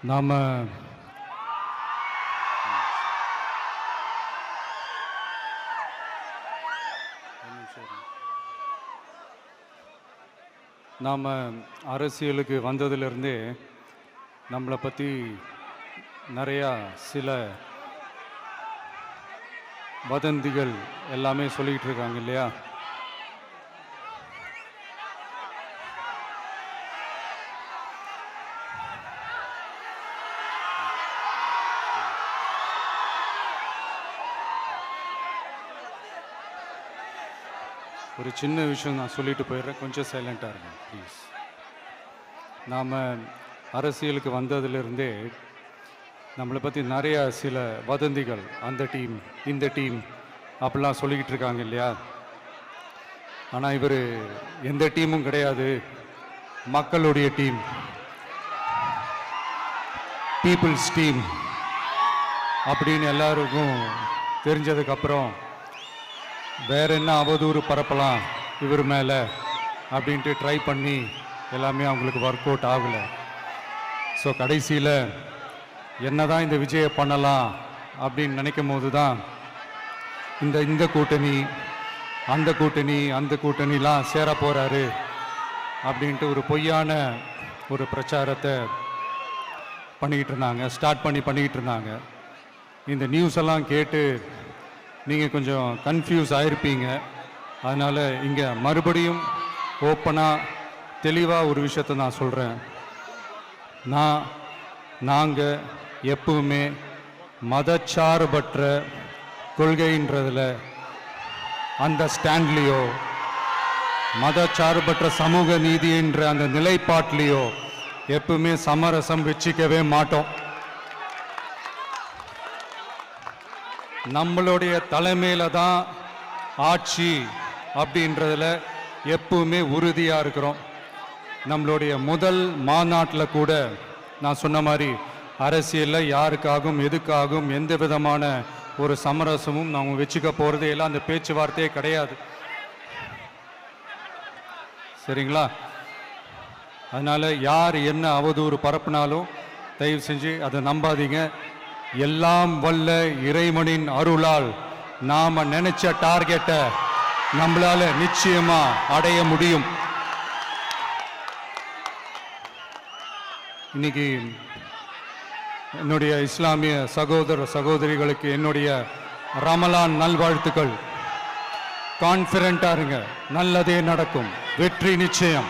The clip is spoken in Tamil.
நாம் அரசியலுக்கு வந்ததிலிருந்தே நம்மளை பற்றி நிறையா சில வதந்திகள் எல்லாமே சொல்லிக்கிட்டு இருக்காங்க இல்லையா? ஒரு சின்ன விஷயம் நான் சொல்லிட்டு போயிடுறேன், கொஞ்சம் சைலண்ட்டாக இருங்க ப்ளீஸ். நாம் அரசியலுக்கு வந்ததிலிருந்தே நம்மளை பற்றி நிறையா சில வதந்திகள், அந்த டீம் இந்த டீம் அப்படிலாம் சொல்லிக்கிட்டு இருக்காங்க இல்லையா? ஆனால் இவர் எந்த டீமும் கிடையாது, மக்களுடைய டீம், பீப்புள்ஸ் டீம் அப்படின்னு எல்லாருக்கும் தெரிஞ்சதுக்கப்புறம் வேற என்ன அவதூறு பரப்பலாம் இவர் மேலே அப்படின்ட்டு ட்ரை பண்ணி எல்லாமே அவங்களுக்கு ஒர்க் அவுட் ஆகலை. ஸோ கடைசியில் என்ன தான் இந்த விஜயை பண்ணலாம் அப்படின்னு நினைக்கும் போது தான் இந்த கூட்டணி அந்த கூட்டணிலாம் சேர போகிறாரு அப்படின்ட்டு ஒரு பொய்யான ஒரு பிரச்சாரத்தை பண்ணிக்கிட்டு இருந்தாங்க. இந்த நியூஸ் எல்லாம் கேட்டு நீங்கள் கொஞ்சம் கன்ஃபியூஸ் ஆகிருப்பீங்க. அதனால் இங்கே மறுபடியும் ஓப்பனாக தெளிவாக ஒரு விஷயத்தை நான் சொல்கிறேன். நாங்கள் எப்பவுமே மதச்சார்பற்ற கொள்கைன்றதில், அந்த ஸ்டாண்ட்லேயோ, மதச்சார்பற்ற சமூக நீதி என்ற அந்த நிலைப்பாட்டிலையோ எப்பவுமே சமரசம் வச்சிக்கவே மாட்டோம். நம்மளுடைய தலைமையில தான் ஆட்சி அப்படின்றதுல எப்பவுமே உறுதியாக இருக்கிறோம். நம்மளுடைய முதல் மாநாட்டில் கூட நான் சொன்ன மாதிரி அரசியலில் யாருக்காகவும் எதுக்காகவும் எந்த விதமான ஒரு சமரசமும் நாம் வச்சுக்க போகிறதே இல்லை, அந்த பேச்சுவார்த்தையே கிடையாது. சரிங்களா? அதனால் யார் என்ன அவதூறு பரப்புனாலும் தயவு செஞ்சு அதை நம்பாதீங்க. எல்லாம் வல்ல இறைவனின் அருளால் நாம நினைச்ச டார்கெட்டை நம்மளால நிச்சயமா அடைய முடியும். இன்னைக்கு என்னுடைய இஸ்லாமிய சகோதர சகோதரிகளுக்கு என்னுடைய ரமலான் நல்வாழ்த்துக்கள். கான்ஃபிடென்ட்டா இருங்க, நல்லதே நடக்கும், வெற்றி நிச்சயம்.